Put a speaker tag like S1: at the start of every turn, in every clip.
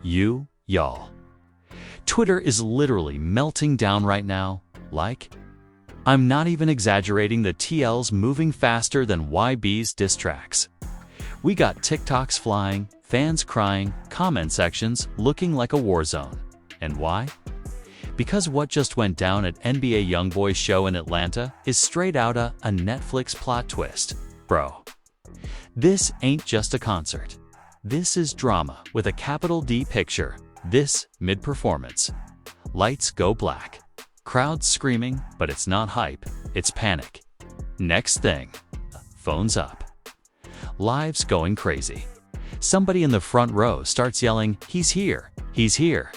S1: y'all. Twitter is literally melting down right now, like, I'm not even exaggerating, the TL's moving faster than YB's diss tracks. We got TikToks flying, fans crying, comment sections looking like a war zone. And why? Because what just went down at NBA YoungBoy's show in Atlanta is straight outta a Netflix plot twist, bro. This ain't just a concert. This is drama with a capital D picture. This mid-performance. Lights go black. Crowds screaming, but it's not hype, it's panic. Next thing, phones up. Lives going crazy. Somebody in the front row starts yelling, "He's here, he's here."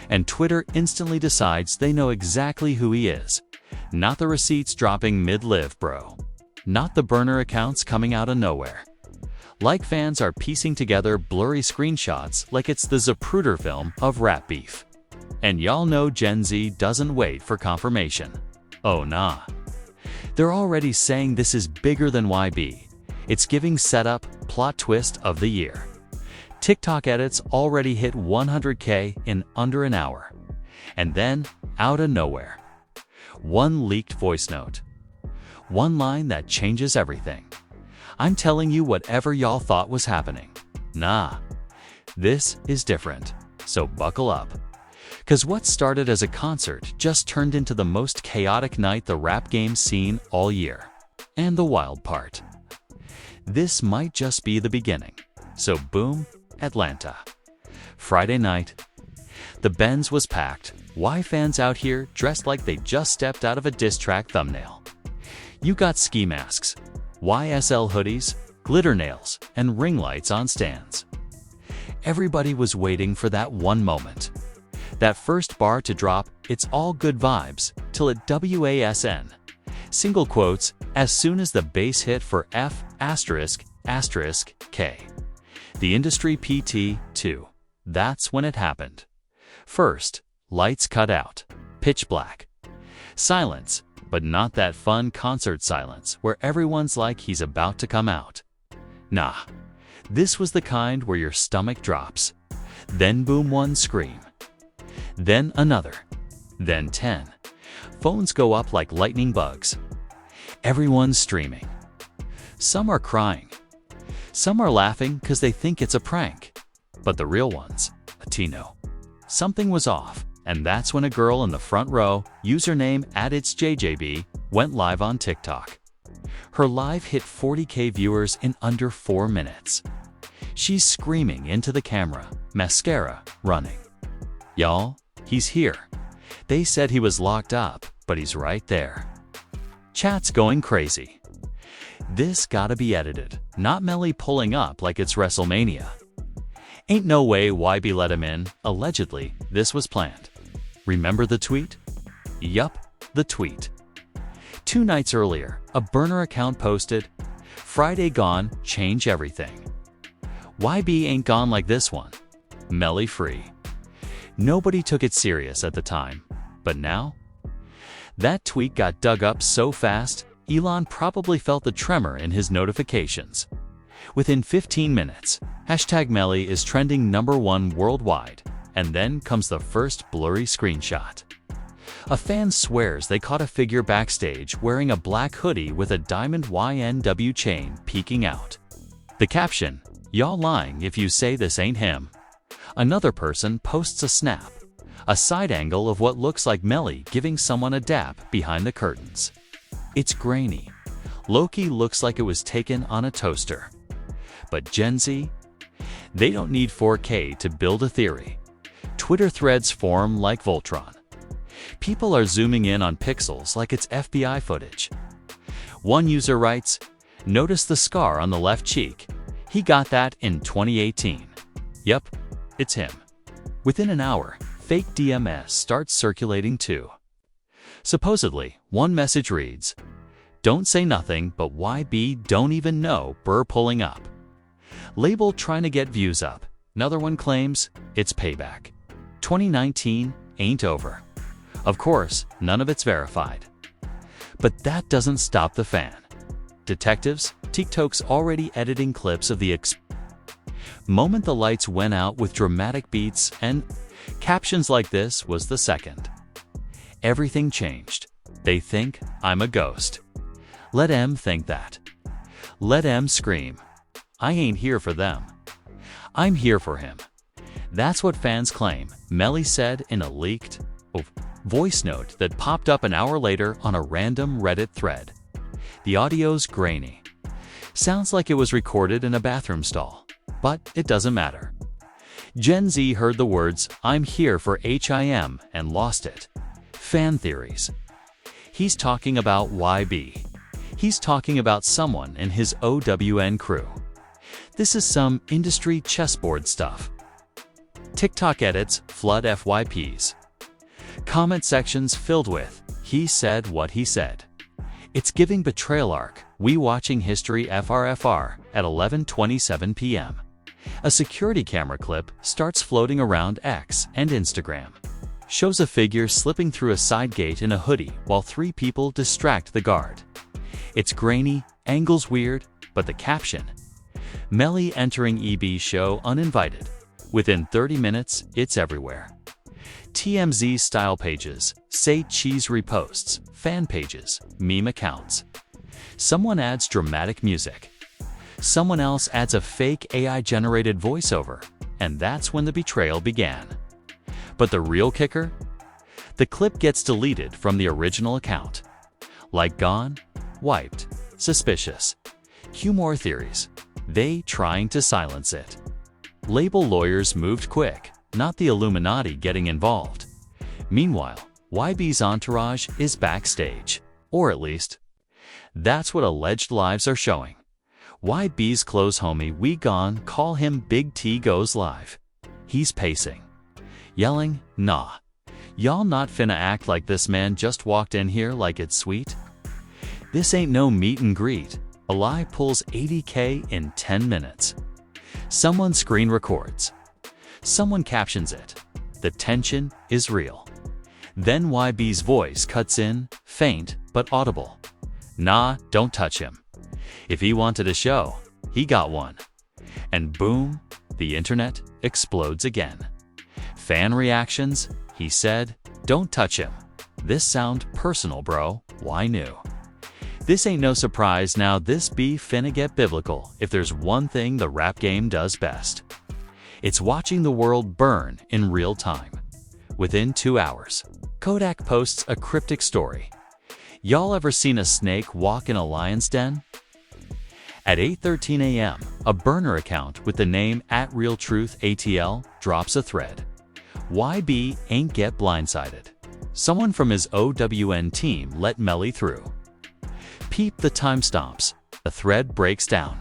S1: And Twitter instantly decides they know exactly who he is. Not the receipts dropping mid-live, bro. Not the burner accounts coming out of nowhere. Like fans are piecing together blurry screenshots like it's the Zapruder film of rap beef. And y'all know Gen Z doesn't wait for confirmation. Oh nah. They're already saying this is bigger than YB. It's giving setup, plot twist of the year. TikTok edits already hit 100K in under an hour. And then, out of nowhere, one leaked voice note. One line that changes everything. I'm telling you, whatever y'all thought was happening. Nah, this is different, so buckle up. Cause what started as a concert just turned into the most chaotic night the rap game's seen all year. And the wild part. This might just be the beginning. So boom, Atlanta. Friday night. The Benz was packed. Y fans out here dressed like they just stepped out of a diss track thumbnail. You got ski masks, YSL hoodies, glitter nails, and ring lights on stands. Everybody was waiting for that one moment. That first bar to drop, "It's all good vibes," till it WASN. Single quotes, as soon as the bass hit for F***K. The industry PT, too. That's when it happened. First, lights cut out. Pitch black. Silence. But not that fun concert silence where everyone's like he's about to come out. Nah, this was the kind where your stomach drops. Then boom, one scream. Then another. Then 10. Phones go up like lightning bugs. Everyone's streaming. Some are crying. Some are laughing because they think it's a prank. But the real ones, Latino. Something was off. And that's when a girl in the front row, username @itsjjb, went live on TikTok. Her live hit 40K viewers in under 4 minutes. She's screaming into the camera, mascara running. Y'all, he's here. They said he was locked up, but he's right there. Chat's going crazy. This gotta be edited, not Melly pulling up like it's WrestleMania. Ain't no way YB let him in. Allegedly, this was planned. Remember the tweet? Yup, the tweet. 2 nights earlier, a burner account posted, "Friday gone, change everything." YB ain't gone like this one. Melly free. Nobody took it serious at the time, but now? That tweet got dug up so fast, Elon probably felt the tremor in his notifications. Within 15 minutes, #Melly is trending #1 worldwide, and then comes the first blurry screenshot. A fan swears they caught a figure backstage wearing a black hoodie with a diamond YNW chain peeking out. The caption, "Y'all lying if you say this ain't him." Another person posts a snap, a side angle of what looks like Melly giving someone a dap behind the curtains. It's grainy. Low-key looks like it was taken on a toaster. But Gen Z? They don't need 4K to build a theory. Twitter threads form like Voltron. People are zooming in on pixels like it's FBI footage. One user writes, "Notice the scar on the left cheek. He got that in 2018. Yep, it's him." Within an hour, fake DMS starts circulating too. Supposedly, one message reads, "Don't say nothing, but YB don't even know Burr pulling up." Label trying to get views up. Another one claims, "It's payback. 2019 ain't over." Of course, none of it's verified. But that doesn't stop the fan. Detectives, TikTok's already editing clips of the Moment the lights went out with dramatic beats and captions like this was the second. Everything changed. They think I'm a ghost. Let M think that. Let M scream. I ain't here for them. I'm here for him. That's what fans claim, Melly said in a leaked voice note that popped up an hour later on a random Reddit thread. The audio's grainy. Sounds like it was recorded in a bathroom stall, but it doesn't matter. Gen Z heard the words, I'm here for HIM, and lost it. Fan theories. He's talking about YB. He's talking about someone in his OWN crew. This is some industry chessboard stuff. TikTok edits flood FYPs. Comment sections filled with, he said what he said. It's giving betrayal arc, we watching history FRFR at 11:27 p.m. A security camera clip starts floating around X and Instagram. Shows a figure slipping through a side gate in a hoodie while 3 people distract the guard. It's grainy, angles weird, but the caption. Melly entering EB show uninvited. Within 30 minutes, it's everywhere. TMZ style pages, say cheese reposts, fan pages, meme accounts. Someone adds dramatic music. Someone else adds a fake AI-generated voiceover, and that's when the betrayal began. But the real kicker? The clip gets deleted from the original account. Like gone, wiped, suspicious. Cue more theories. They trying to silence it. Label lawyers moved quick, not the Illuminati getting involved. Meanwhile, YB's entourage is backstage, or at least, that's what alleged lives are showing. YB's close homie We Gone call him Big T goes live. He's pacing, yelling, nah, y'all not finna act like this man just walked in here like it's sweet. This ain't no meet and greet. A lie pulls 80K in 10 minutes. Someone screen records. Someone captions it. The tension is real. Then YB's voice cuts in, faint but audible. Nah, don't touch him. If he wanted a show, he got one. And boom, the internet explodes again. Fan reactions, he said, don't touch him. This sound personal, bro, why new? This ain't no surprise now, this be finna get biblical if there's one thing the rap game does best. It's watching the world burn in real time. Within 2 hours, Kodak posts a cryptic story. Y'all ever seen a snake walk in a lion's den? At 8:13 a.m., a burner account with the name @RealTruthATL drops a thread. YB ain't get blindsided. Someone from his OWN team let Melly through. Peep the timestamps. The thread breaks down.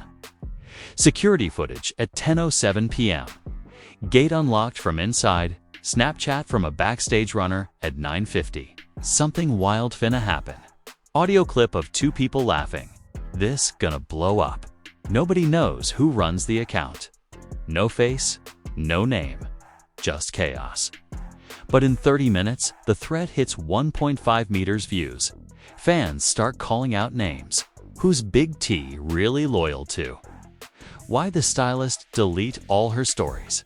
S1: Security footage at 10:07 p.m. Gate unlocked from inside. Snapchat from a backstage runner at 9:50. Something wild finna happen. Audio clip of 2 people laughing. This gonna blow up. Nobody knows who runs the account. No face, no name, just chaos. But in 30 minutes, the thread hits 1.5 meters views. Fans start calling out names. Who's Big T really loyal to? Why the stylist delete all her stories?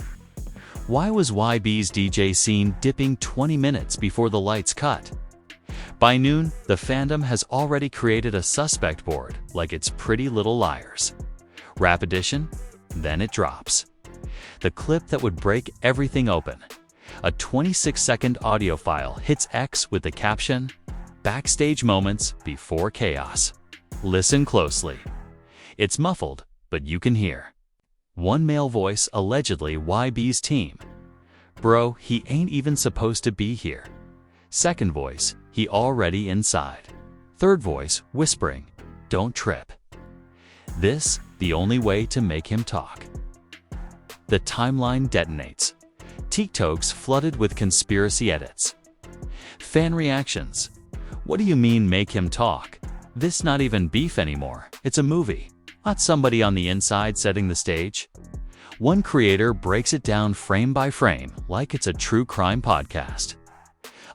S1: Why was YB's DJ scene dipping 20 minutes before the lights cut? By noon, the fandom has already created a suspect board like it's Pretty Little Liars. Rap edition, then it drops. The clip that would break everything open. A 26-second audio file hits X with the caption, "Backstage moments before chaos." Listen closely. It's muffled, but you can hear. One male voice, allegedly YB's team. Bro, he ain't even supposed to be here. Second voice, he already inside. Third voice, whispering, don't trip. This, the only way to make him talk. The timeline detonates. TikToks flooded with conspiracy edits. Fan reactions. What do you mean make him talk? This not even beef anymore, it's a movie. Not somebody on the inside setting the stage. One creator breaks it down frame by frame like it's a true crime podcast.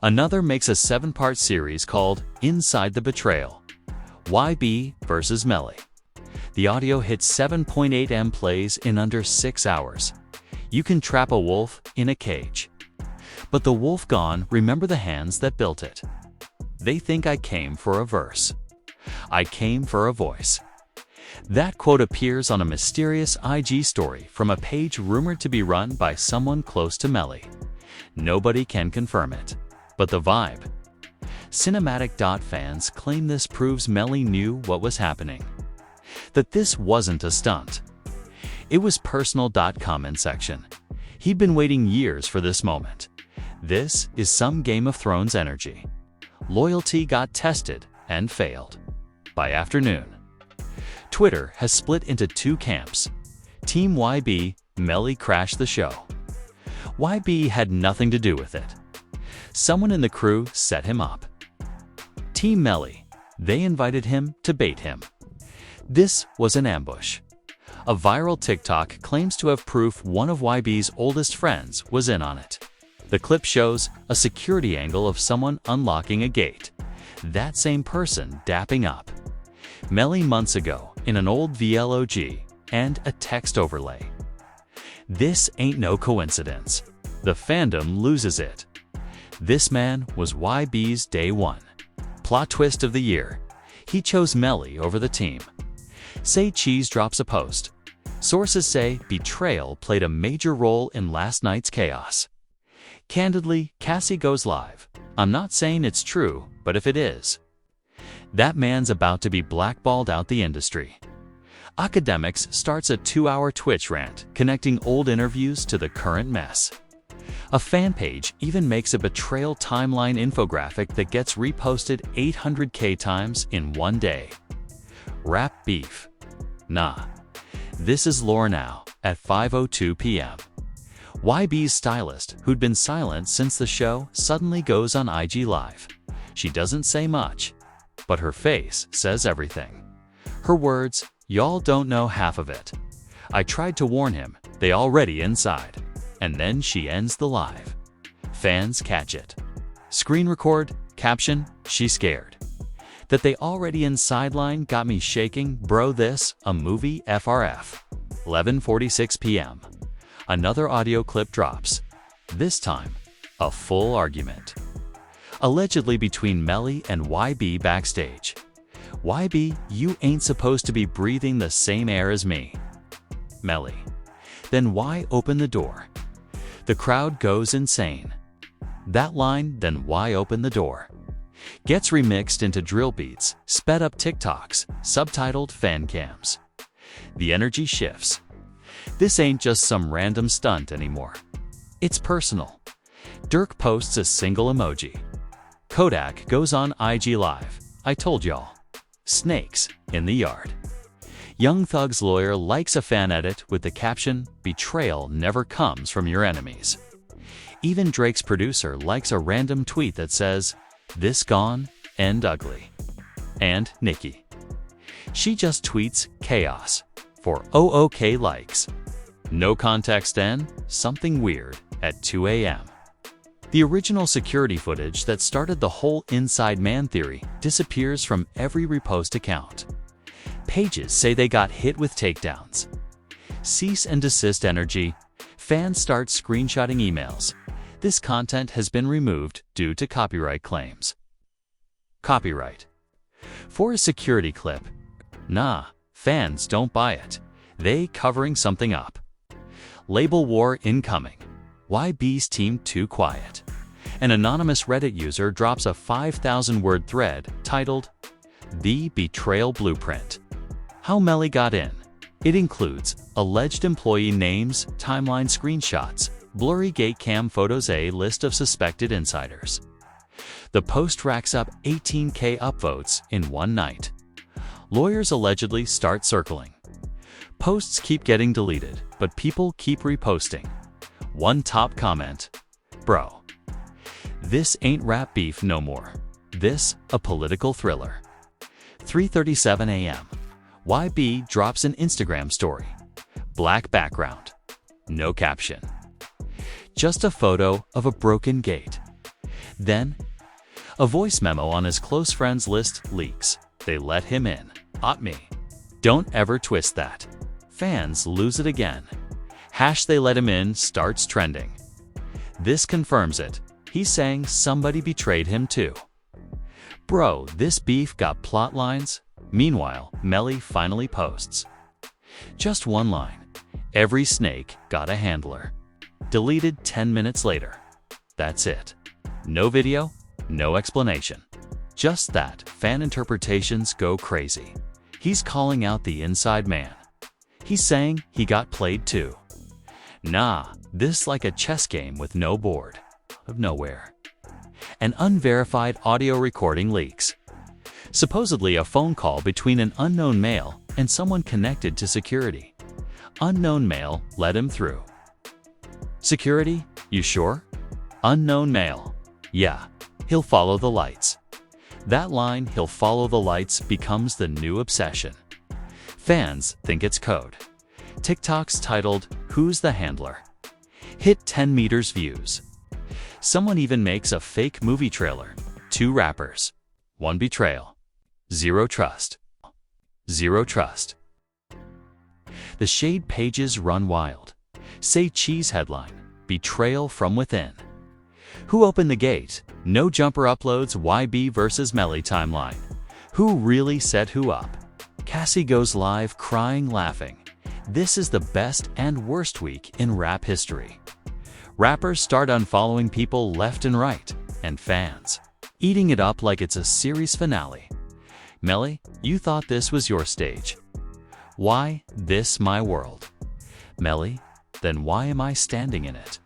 S1: Another makes a 7-part series called Inside the Betrayal. YB versus Melly. The audio hit 7.8 M plays in under 6 hours. You can trap a wolf in a cage. But the wolf gone, remember the hands that built it. They think I came for a verse. I came for a voice. That quote appears on a mysterious IG story from a page rumored to be run by someone close to Melly. Nobody can confirm it, but the vibe. Cinematic. Fans claim this proves Melly knew what was happening. That this wasn't a stunt. It was personal. Comment section. He'd been waiting years for this moment. This is some Game of Thrones energy. Loyalty got tested and failed. By afternoon, Twitter has split into two camps. Team YB, Melly crashed the show. YB had nothing to do with it. Someone in the crew set him up. Team Melly, they invited him to bait him. This was an ambush. A viral TikTok claims to have proof one of YB's oldest friends was in on it. The clip shows a security angle of someone unlocking a gate. That same person dapping up Melly months ago in an old vlog and a text overlay. This ain't no coincidence. The fandom loses it. This man was YB's day one. Plot twist of the year. He chose Melly over the team. Say Cheese drops a post. Sources say betrayal played a major role in last night's chaos. Candidly, Cassie goes live. I'm not saying it's true, but if it is, that man's about to be blackballed out the industry. Academics starts a 2-hour Twitch rant connecting old interviews to the current mess. A fan page even makes a betrayal timeline infographic that gets reposted 800k times in one day. Rap beef. Nah. This is lore now at 5:02 p.m. YB's stylist, who'd been silent since the show, suddenly goes on IG Live. She doesn't say much, but her face says everything. Her words, "Y'all don't know half of it. I tried to warn him, they already inside." And then she ends the live. Fans catch it. Screen record, caption, "She scared." That they already inside line got me shaking, bro. This, a movie FRF. 11:46 p.m. Another audio clip drops. This time, a full argument. Allegedly between Melly and YB backstage. YB, you ain't supposed to be breathing the same air as me. Melly. Then why open the door? The crowd goes insane. That line, then why open the door? Gets remixed into drill beats, sped up TikToks, subtitled fan cams. The energy shifts. This ain't just some random stunt anymore. It's personal. Dirk posts a single emoji. Kodak goes on IG Live. I told y'all. Snakes in the yard. Young Thug's lawyer likes a fan edit with the caption, "Betrayal never comes from your enemies." Even Drake's producer likes a random tweet that says, "This gone, and ugly." And Nicki. She just tweets chaos for OK likes. No context then, something weird at 2 a.m. The original security footage that started the whole inside man theory disappears from every repost account. Pages say they got hit with takedowns. Cease and desist energy. Fans start screenshotting emails. This content has been removed due to copyright claims. Copyright. For a security clip. Nah, fans don't buy it. They covering something up. Label war incoming. YB's team too quiet. An anonymous Reddit user drops a 5,000-word thread titled, "The Betrayal Blueprint." How Melly got in. It includes alleged employee names, timeline screenshots, blurry gate cam photos, a list of suspected insiders. The post racks up 18k upvotes in one night. Lawyers allegedly start circling. Posts keep getting deleted, but people keep reposting. One top comment, "Bro, this ain't rap beef no more. This a political thriller." 3:37 a.m. YB drops an Instagram story. Black background. No caption. Just a photo of a broken gate. Then, a voice memo on his close friends list leaks. They let him in. At me. Don't ever twist that. Fans lose it again. # they let him in starts trending. This confirms it. He's saying somebody betrayed him too. Bro, this beef got plot lines? Meanwhile, Melly finally posts. Just one line. Every snake got a handler. Deleted 10 minutes later. That's it. No video, no explanation. Just that fan interpretations go crazy. He's calling out the inside man. He's saying he got played too. Nah, this like a chess game with no board. Of nowhere. An unverified audio recording leaks. Supposedly a phone call between an unknown male and someone connected to security. Unknown male let him through. Security? You sure? Unknown male. Yeah, he'll follow the lights. That line, "he'll follow the lights," becomes the new obsession. Fans think it's code. TikTok's titled, "Who's the Handler?" hit 10 meters views. Someone even makes a fake movie trailer. 2 rappers. 1 betrayal. 0 trust. 0 trust. The shade pages run wild. Say cheese headline. Betrayal from within. Who opened the gate? No jumper uploads YB versus Melly timeline. Who really set who up? Cassie goes live crying laughing. This is the best and worst week in rap history. Rappers start unfollowing people left and right, and fans eating it up like it's a series finale. Melly, you thought this was your stage. Why this my world? Melly, then why am I standing in it?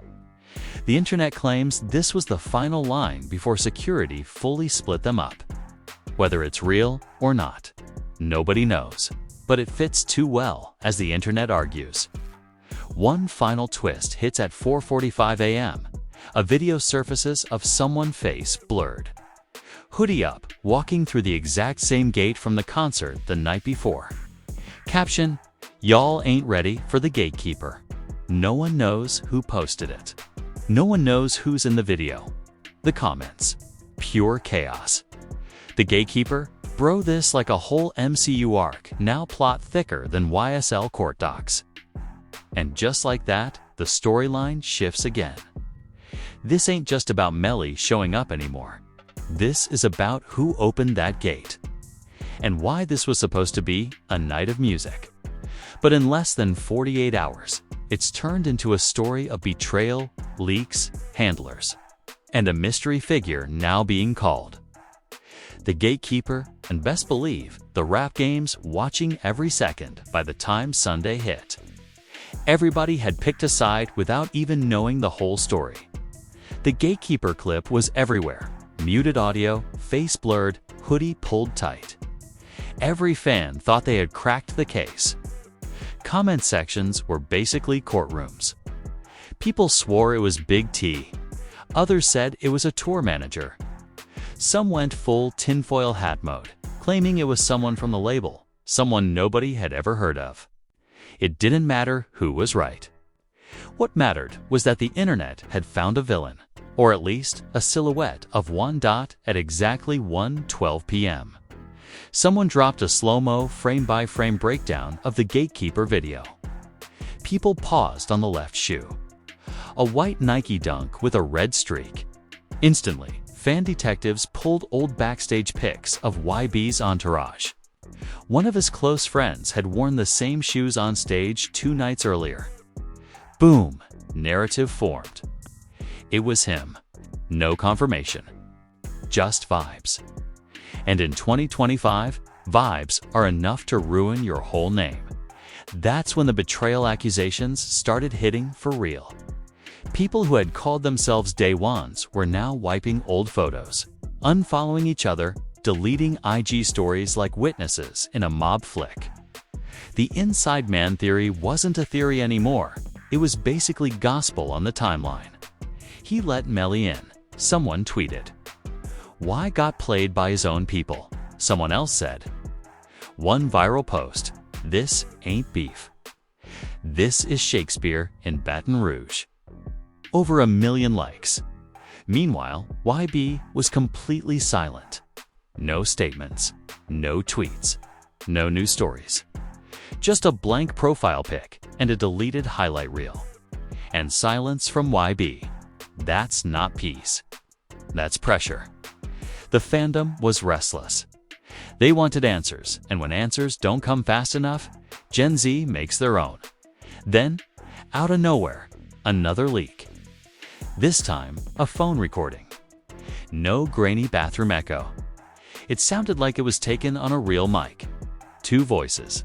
S1: The internet claims this was the final line before security fully split them up. Whether it's real or not, nobody knows, but it fits too well, as the internet argues. One final twist hits at 4:45 a.m. A video surfaces of someone's face blurred. Hoodie up, walking through the exact same gate from the concert the night before. Caption, "Y'all ain't ready for the gatekeeper." No one knows who posted it. No one knows who's in the video. The comments, pure chaos. The gatekeeper, bro, this like a whole MCU arc, now plot thicker than YSL court docs. And just like that, the storyline shifts again. This ain't just about Melly showing up anymore. This is about who opened that gate. And why this was supposed to be a night of music. But in less than 48 hours, it's turned into a story of betrayal, leaks, handlers, and a mystery figure now being called the gatekeeper, and best believe the rap game's watching every second by the time Sunday hit. Everybody had picked a side without even knowing the whole story. The gatekeeper clip was everywhere. Muted audio, face blurred, hoodie pulled tight. Every fan thought they had cracked the case. Comment sections were basically courtrooms. People swore it was Big T. Others said it was a tour manager. Some went full tinfoil hat mode, claiming it was someone from the label, someone nobody had ever heard of. It didn't matter who was right. What mattered was that the internet had found a villain, or at least a silhouette of one dot at exactly 1:12 p.m. Someone dropped a slow-mo frame-by-frame breakdown of the gatekeeper video. People paused on the left shoe. A white Nike dunk with a red streak. Instantly, fan detectives pulled old backstage pics of YB's entourage. One of his close friends had worn the same shoes on stage 2 nights earlier. Boom, narrative formed. It was him. No confirmation. Just vibes. And in 2025, vibes are enough to ruin your whole name. That's when the betrayal accusations started hitting for real. People who had called themselves Day Ones were now wiping old photos, unfollowing each other, deleting IG stories like witnesses in a mob flick. The inside man theory wasn't a theory anymore. It was basically gospel on the timeline. He let Melly in, someone tweeted. Why got played by his own people? Someone else said. One viral post, this ain't beef. This is Shakespeare in Baton Rouge. Over 1 million likes. Meanwhile, YB was completely silent. No statements, no tweets, no news stories. Just a blank profile pic and a deleted highlight reel. And silence from YB. That's not peace. That's pressure. The fandom was restless. They wanted answers, and when answers don't come fast enough, Gen Z makes their own. Then, out of nowhere, another leak. This time, a phone recording. No grainy bathroom echo. It sounded like it was taken on a real mic. Two voices.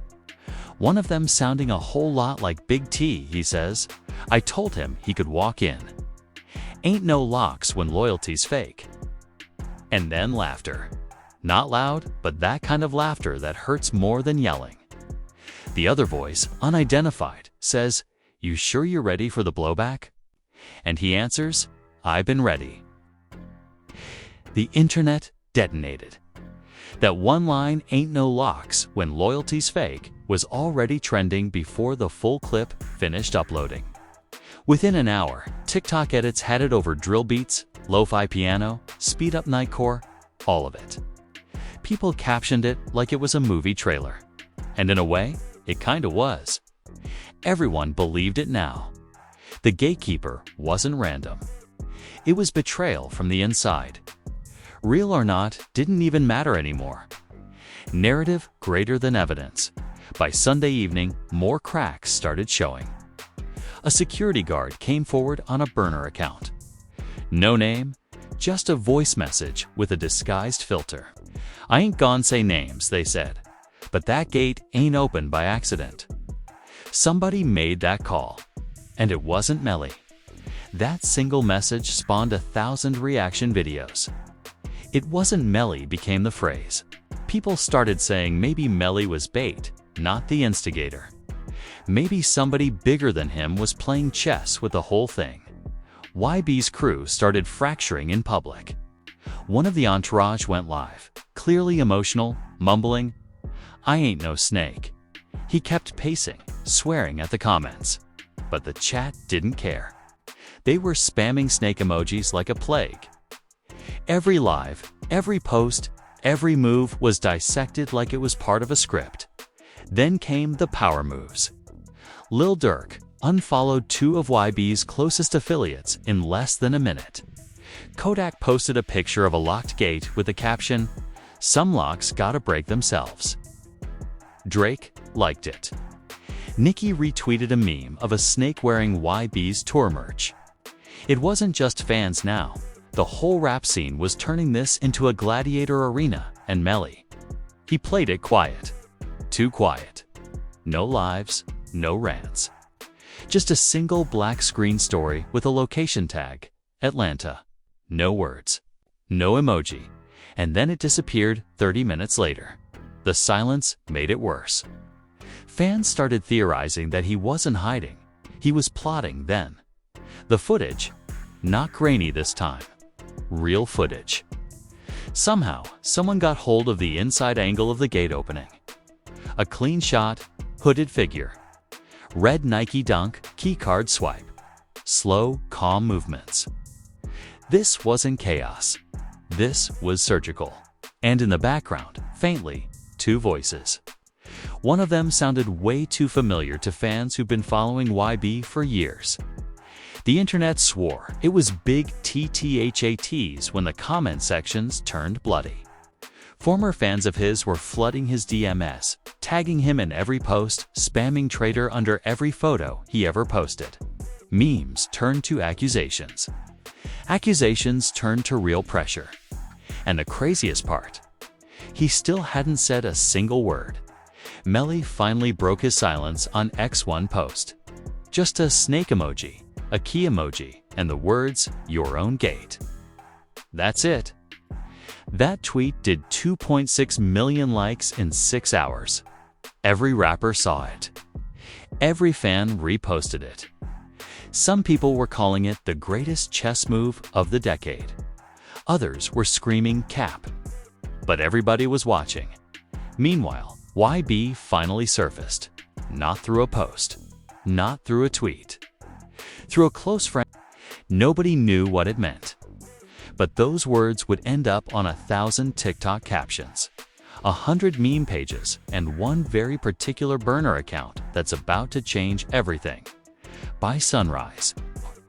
S1: One of them sounding a whole lot like Big T, he says. I told him he could walk in. Ain't no locks when loyalty's fake. And then laughter. Not loud, but that kind of laughter that hurts more than yelling. The other voice, unidentified, says, "You sure you're ready for the blowback?" And he answers, "I've been ready." The internet detonated. That one line, "Ain't no locks when loyalty's fake," was already trending before the full clip finished uploading. Within an hour, TikTok edits had it over drill beats, lo-fi piano, speed-up nightcore, all of it. People captioned it like it was a movie trailer. And in a way, it kinda was. Everyone believed it now. The gatekeeper wasn't random. It was betrayal from the inside. Real or not didn't even matter anymore. Narrative greater than evidence. By Sunday evening, more cracks started showing. A security guard came forward on a burner account. No name, just a voice message with a disguised filter. I ain't gon' say names, they said, but that gate ain't open by accident. Somebody made that call, and it wasn't Melly. That single message spawned 1,000 reaction videos. It wasn't Melly became the phrase. People started saying maybe Melly was bait, not the instigator. Maybe somebody bigger than him was playing chess with the whole thing. YB's crew started fracturing in public. One of the entourage went live, clearly emotional, mumbling, "I ain't no snake." He kept pacing, swearing at the comments. But the chat didn't care. They were spamming snake emojis like a plague. Every live, every post, every move was dissected like it was part of a script. Then came the power moves. Lil Durk unfollowed 2 of YB's closest affiliates in less than a minute. Kodak posted a picture of a locked gate with the caption, "Some locks gotta break themselves." Drake liked it. Nicki retweeted a meme of a snake wearing YB's tour merch. It wasn't just fans now. The whole rap scene was turning this into a gladiator arena, and Melly. He played it quiet. Too quiet. No lives, no rants. Just a single black screen story with a location tag, Atlanta. No words. No emoji. And then it disappeared 30 minutes later. The silence made it worse. Fans started theorizing that he wasn't hiding. He was plotting then. The footage, not grainy this time. Real footage. Somehow, someone got hold of the inside angle of the gate opening. A clean shot, hooded figure. Red Nike Dunk, keycard swipe. Slow, calm movements. This wasn't chaos. This was surgical. And in the background, faintly, 2 voices. One of them sounded way too familiar to fans who've been following YB for years. The internet swore it was big TTHATs when the comment sections turned bloody. Former fans of his were flooding his DMs, tagging him in every post, spamming Trader under every photo he ever posted. Memes turned to accusations. Accusations turned to real pressure. And the craziest part, he still hadn't said a single word. Melly finally broke his silence on X1 post. Just a snake emoji, a key emoji, and the words, "Your own gate." That's it. That tweet did 2.6 million likes in 6 hours. Every rapper saw it. Every fan reposted it. Some people were calling it the greatest chess move of the decade. Others were screaming cap. But everybody was watching. Meanwhile, YB finally surfaced. Not through a post. Not through a tweet. Through a close friend. Nobody knew what it meant. But those words would end up on 1,000 TikTok captions. 100 meme pages, and one very particular burner account that's about to change everything. By sunrise,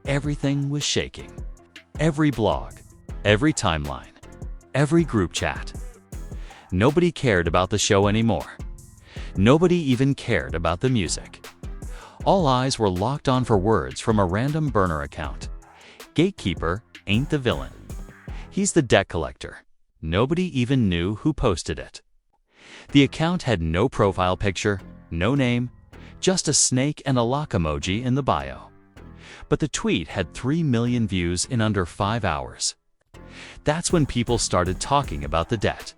S1: everything was shaking. Every blog, every timeline, every group chat. Nobody cared about the show anymore. Nobody even cared about the music. All eyes were locked on for words from a random burner account. Gatekeeper ain't the villain. He's the debt collector. Nobody even knew who posted it. The account had no profile picture, no name, just a snake and a lock emoji in the bio. But the tweet had 3 million views in under 5 hours. That's when people started talking about the debt.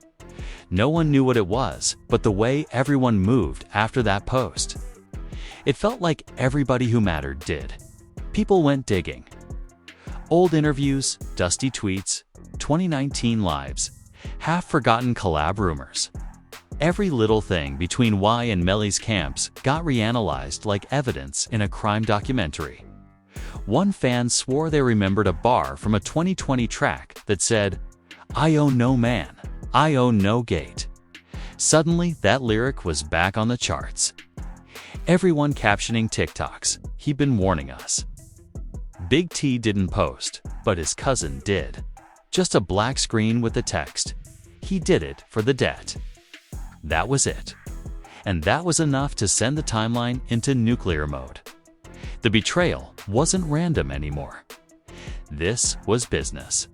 S1: No one knew what it was, but the way everyone moved after that post. It felt like everybody who mattered did. People went digging. Old interviews, dusty tweets, 2019 lives, half-forgotten collab rumors. Every little thing between Y and Melly's camps got reanalyzed like evidence in a crime documentary. One fan swore they remembered a bar from a 2020 track that said, "I own no man, I own no gate." Suddenly, that lyric was back on the charts. Everyone captioning TikToks, "He'd been warning us." Big T didn't post, but his cousin did. Just a black screen with the text, "He did it for the debt." That was it. And that was enough to send the timeline into nuclear mode. The betrayal wasn't random anymore. This was business.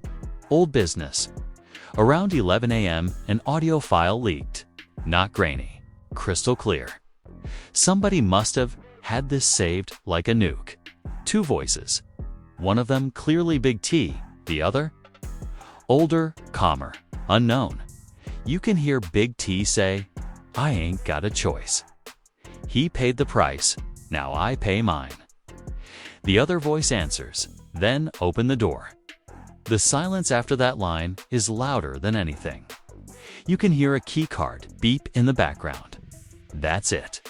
S1: Old business. Around 11 a.m., an audio file leaked. Not grainy. Crystal clear. Somebody must have had this saved like a nuke. 2 voices. One of them clearly Big T, the other? Older, calmer, unknown. You can hear Big T say, "I ain't got a choice. He paid the price, now I pay mine." The other voice answers, "Then open the door." The silence after that line is louder than anything. You can hear a keycard beep in the background. That's it.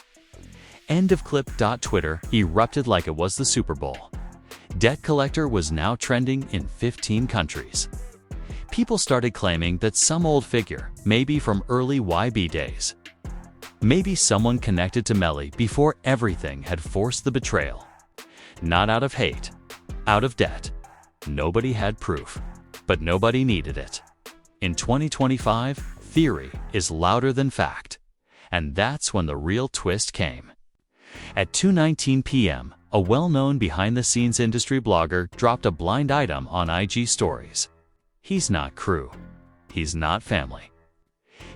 S1: End of clip. Twitter erupted like it was the Super Bowl. Debt collector was now trending in 15 countries. People started claiming that some old figure, maybe from early YB days. Maybe someone connected to Melly before everything had forced the betrayal. Not out of hate, out of debt. Nobody had proof, but nobody needed it. In 2025, theory is louder than fact. And that's when the real twist came. At 2:19 p.m., a well-known behind-the-scenes industry blogger dropped a blind item on IG stories. He's not crew. He's not family.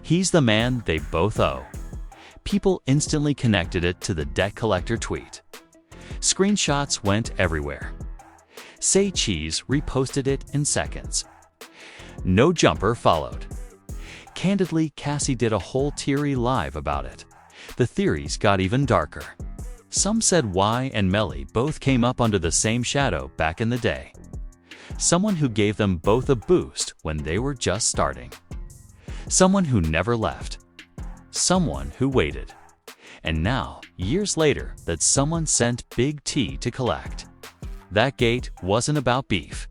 S1: He's the man they both owe. People instantly connected it to the debt collector tweet. Screenshots went everywhere. Say Cheese reposted it in seconds. No Jumper followed. Candidly, Cassie did a whole teary live about it. The theories got even darker. Some said Y and Melly both came up under the same shadow back in the day. Someone who gave them both a boost when they were just starting. Someone who never left. Someone who waited. And now, years later, that someone sent Big T to collect. That gate wasn't about beef.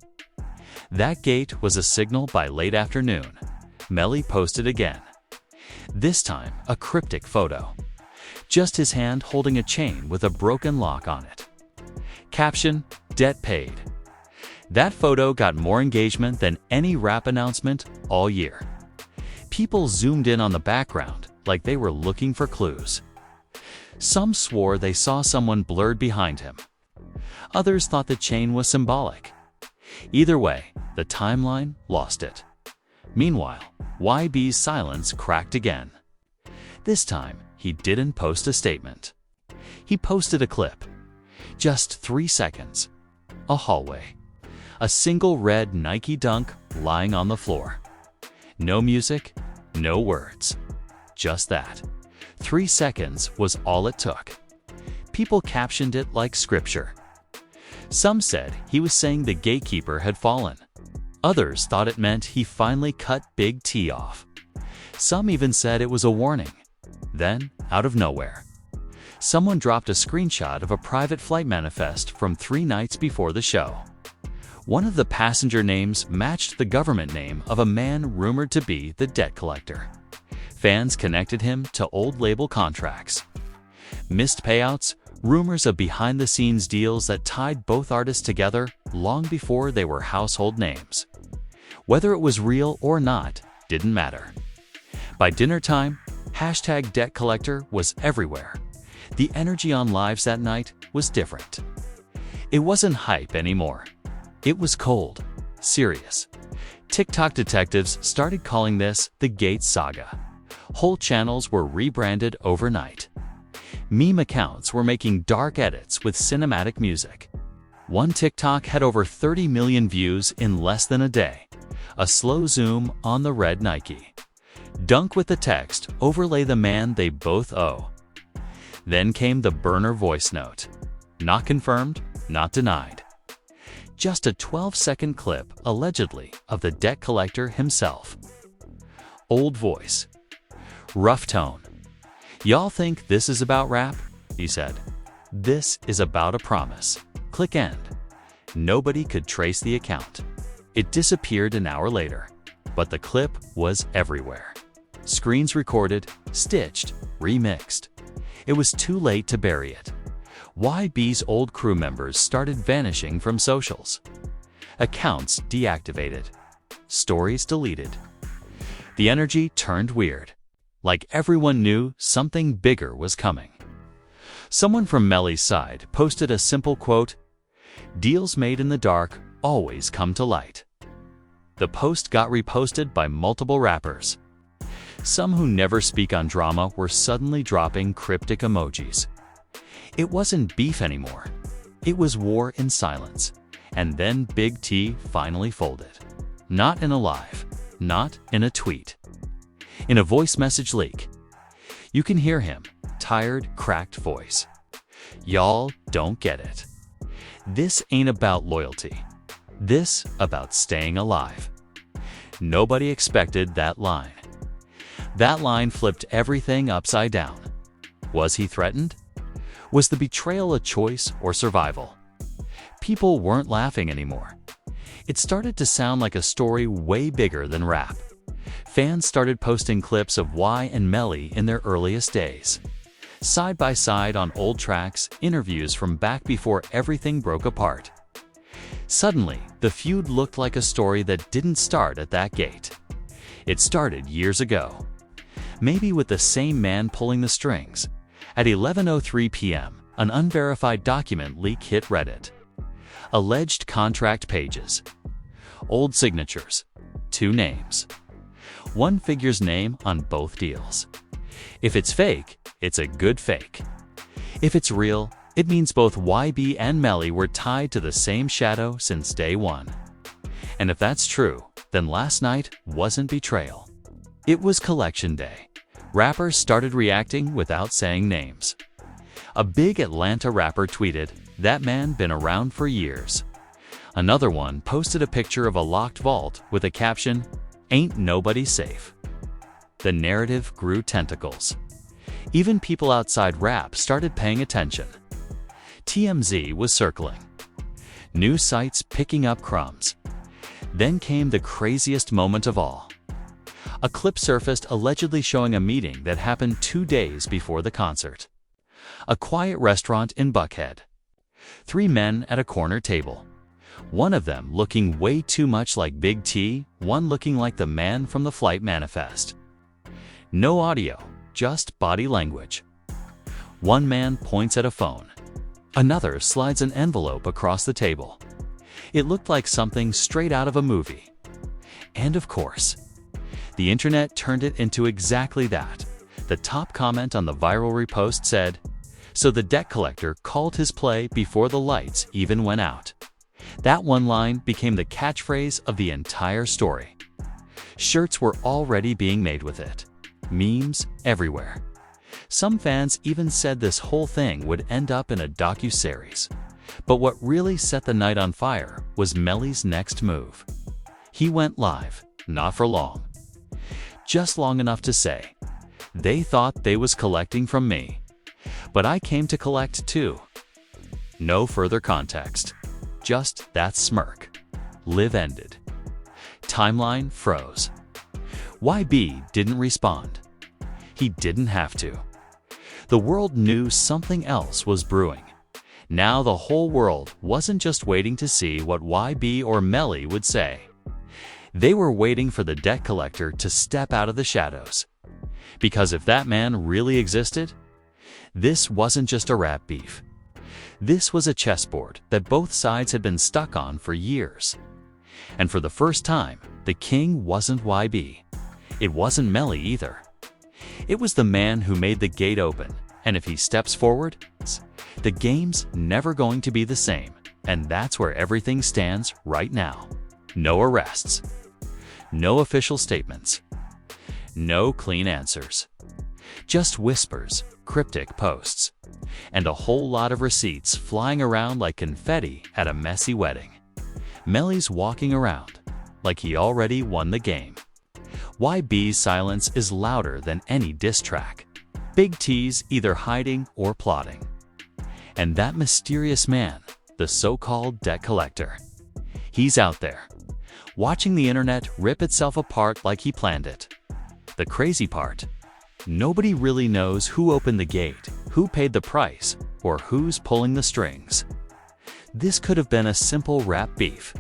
S1: That gate was a signal. By late afternoon, Melly posted again. This time, a cryptic photo. Just his hand holding a chain with a broken lock on it. Caption, "Debt paid." That photo got more engagement than any rap announcement all year. People zoomed in on the background like they were looking for clues. Some swore they saw someone blurred behind him. Others thought the chain was symbolic. Either way, the timeline lost it. Meanwhile, YB's silence cracked again. This time, he didn't post a statement. He posted a clip. Just 3 seconds. A hallway. A single red Nike Dunk lying on the floor. No music, no words. Just that. 3 seconds was all it took. People captioned it like scripture. Some said he was saying the gatekeeper had fallen. Others thought it meant he finally cut Big T off. Some even said it was a warning. Then, out of nowhere, someone dropped a screenshot of a private flight manifest from 3 nights before the show. One of the passenger names matched the government name of a man rumored to be the debt collector. Fans connected him to old label contracts, missed payouts, rumors of behind-the-scenes deals that tied both artists together long before they were household names. Whether it was real or not didn't matter. By dinner time, #Debt Collector was everywhere. The energy on lives that night was different. It wasn't hype anymore. It was cold, serious. TikTok detectives started calling this the Gates Saga. Whole channels were rebranded overnight. Meme accounts were making dark edits with cinematic music. One TikTok had over 30 million views in less than a day. A slow zoom on the red Nike. Dunk with the text, overlay the man they both owe. Then came the burner voice note. Not confirmed, not denied. Just a 12-second clip, allegedly, of the debt collector himself. Old voice. Rough tone. "Y'all think this is about rap?" he said. "This is about a promise. Click end." Nobody could trace the account. It disappeared an hour later, but the clip was everywhere. Screens recorded, stitched, remixed. It was too late to bury it. YB's old crew members started vanishing from socials. Accounts deactivated. Stories deleted. The energy turned weird. Like everyone knew something bigger was coming. Someone from Melly's side posted a simple quote, "Deals made in the dark always come to light." The post got reposted by multiple rappers. Some who never speak on drama were suddenly dropping cryptic emojis. It wasn't beef anymore. It was war in silence. And then Big T finally folded. Not in a live, not in a tweet. In a voice message leak. You can hear him, tired, cracked voice. "Y'all don't get it. This ain't about loyalty. This about staying alive." Nobody expected that line. That line flipped everything upside down. Was he threatened? Was the betrayal a choice or survival? People weren't laughing anymore. It started to sound like a story way bigger than rap. Fans started posting clips of Y and Melly in their earliest days. Side by side on old tracks, interviews from back before everything broke apart. Suddenly, the feud looked like a story that didn't start at that gate. It started years ago. Maybe with the same man pulling the strings. At 11:03 p.m., an unverified document leak hit Reddit. Alleged contract pages. Old signatures. 2 names. One figure's name on both deals. If it's fake, it's a good fake. If it's real, it means both YB and Melly were tied to the same shadow since day one. And if that's true, then last night wasn't betrayal. It was collection day. Rappers started reacting without saying names. A big Atlanta rapper tweeted, "That man been around for years." Another one posted a picture of a locked vault with a caption, "Ain't nobody safe." The narrative grew tentacles. Even people outside rap started paying attention. TMZ was circling. News sites picking up crumbs. Then came the craziest moment of all. A clip surfaced allegedly showing a meeting that happened 2 days before the concert. A quiet restaurant in Buckhead. 3 men at a corner table. One of them looking way too much like Big T, one looking like the man from the Flight Manifest. No audio, just body language. One man points at a phone. Another slides an envelope across the table. It looked like something straight out of a movie. And of course, the internet turned it into exactly that. The top comment on the viral repost said, "So the debt collector called his play before the lights even went out." That one line became the catchphrase of the entire story. Shirts were already being made with it. Memes everywhere. Some fans even said this whole thing would end up in a docuseries. But what really set the night on fire was Melly's next move. He went live, not for long. Just long enough to say, "They thought they was collecting from me, but I came to collect too." No further context. Just that smirk. Live ended. Timeline froze. YB didn't respond. He didn't have to. The world knew something else was brewing. Now the whole world wasn't just waiting to see what YB or Melly would say. They were waiting for the debt collector to step out of the shadows. Because if that man really existed, this wasn't just a rap beef. This was a chessboard that both sides had been stuck on for years. And for the first time, the king wasn't YB. It wasn't Melly either. It was the man who made the gate open, and if he steps forward, the game's never going to be the same, and that's where everything stands right now. No arrests. No official statements. No clean answers. Just whispers, cryptic posts, and a whole lot of receipts flying around like confetti at a messy wedding. Melly's walking around like he already won the game. YB's silence is louder than any diss track. Big T's either hiding or plotting. And that mysterious man, the so-called debt collector, he's out there, watching the internet rip itself apart like he planned it. The crazy part, nobody really knows who opened the gate, who paid the price, or who's pulling the strings. This could have been a simple rap beef.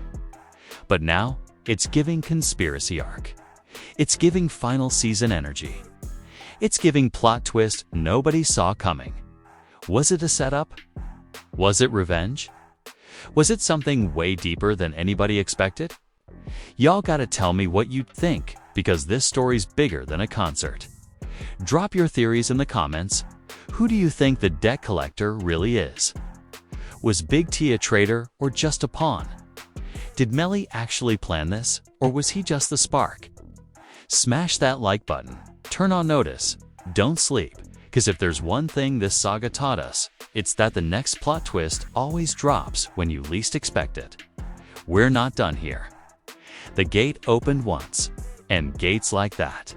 S1: But now, it's giving conspiracy arc. It's giving final season energy. It's giving plot twist nobody saw coming. Was it a setup? Was it revenge? Was it something way deeper than anybody expected? Y'all gotta tell me what you think, because this story's bigger than a concert. Drop your theories in the comments. Who do you think the debt collector really is? Was Big T a traitor or just a pawn? Did Melly actually plan this, or was he just the spark? Smash that like button, turn on notice, don't sleep, because if there's one thing this saga taught us, it's that the next plot twist always drops when you least expect it. We're not done here. The gate opened once, and gates like that,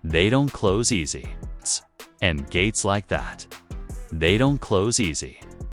S1: they don't close easy. And gates like that, they don't close easy.